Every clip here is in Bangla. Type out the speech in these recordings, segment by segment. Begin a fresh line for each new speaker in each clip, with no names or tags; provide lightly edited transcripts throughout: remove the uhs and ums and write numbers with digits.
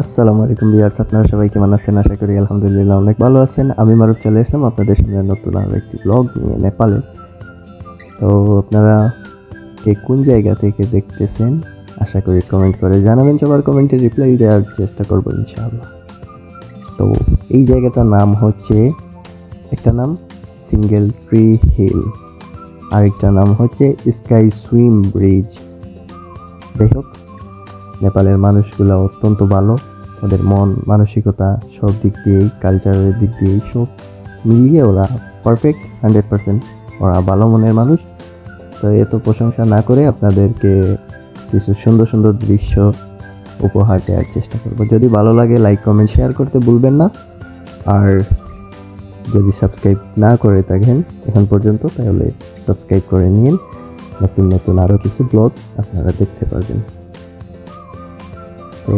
আসসালামু আলাইকুম ভিউয়ার্স, আপনারা সবাই কেমন আছেন? আশা করি আলহামদুলিল্লাহ অনেক ভালো আছেন। আমি মারুফ চলে আসলাম আপনাদের সামনে নতুন আরও একটি ব্লগ নিয়ে নেপালে। তো আপনারা কে কোন জায়গা থেকে দেখতেছেন আশা করি কমেন্ট করে জানাবেন। সবার কমেন্টে রিপ্লাই দেওয়ার চেষ্টা করবো ইনশাআল্লাহ। তো এই জায়গাটার নাম হচ্ছে, একটা নাম সিঙ্গেল ট্রি হিল, আরেকটা নাম হচ্ছে স্কাই সুইম ব্রিজ। যাই হোক, নেপালের মানুষগুলো অত্যন্ত ভালো, ওদের মন মানসিকতা সব দিক দিয়েই, কালচারের দিক দিয়েই সব মিলিয়ে ওরা পারফেক্ট 100%। ওরা ভালো মনের মানুষ। তো এত প্রশংসা না করে আপনাদেরকে কিছু সুন্দর সুন্দর দৃশ্য উপহার দেওয়ার চেষ্টা করব। যদি ভালো লাগে লাইক কমেন্ট শেয়ার করতে ভুলবেন না। আর যদি সাবস্ক্রাইব না করে থাকেন এখন পর্যন্ত, তাহলে সাবস্ক্রাইব করে নিন। নতুন নতুন আরও কিছু ব্লগ আপনারা দেখতে পারবেন। তো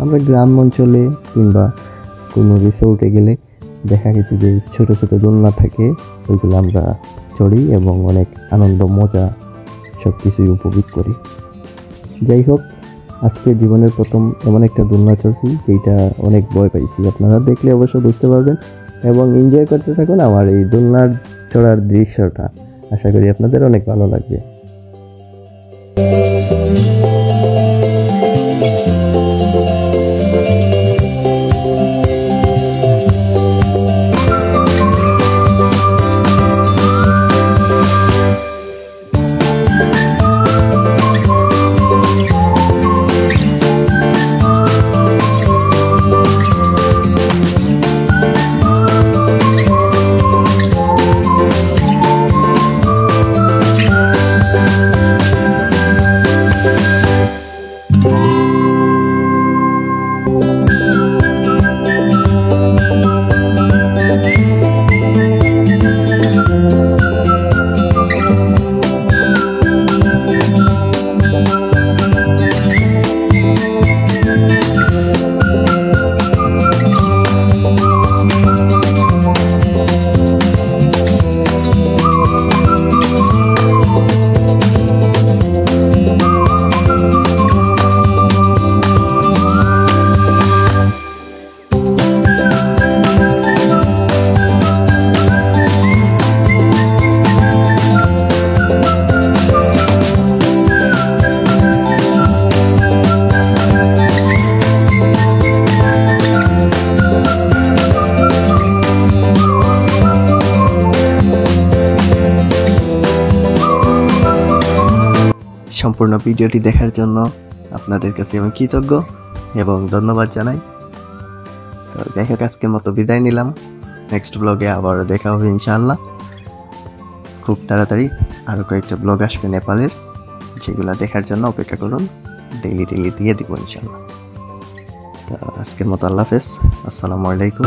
আমরা গ্রাম অঞ্চলে কিংবা কোনো রিসোর্টে গেলে দেখা গেছে যে ছোটো ছোটো দোলনা থাকে, ওইগুলো আমরা চড়ি এবং অনেক আনন্দ মজা সব কিছুই উপভোগ করি। যাই হোক, আজকে জীবনের প্রথম এমন একটা দোলনা চড়ছি যেটা অনেক ভয় পাইছি। আপনারা দেখলে অবশ্য বুঝতে পারবেন এবং এনজয় করতে থাকুন আমার এই দোলনার চড়ার দৃশ্যটা। আশা করি আপনাদের অনেক ভালো লাগবে। সম্পূর্ণ ভিডিওটি দেখার জন্য আপনাদের কাছে আমি কৃতজ্ঞ এবং ধন্যবাদ জানাই। তো যাই হোক, আজকের মতো বিদায় নিলাম। নেক্সট ব্লগে আবার দেখা হবে ইনশাআল্লাহ। খুব তাড়াতাড়ি আরও কয়েকটা ব্লগ আসবে নেপালের, যেগুলো দেখার জন্য অপেক্ষা করুন। ডেইলি দিয়ে দিব ইনশাআল্লাহ। তো আজকের মতো আল্লাহ হাফেজ, আসসালামু আলাইকুম।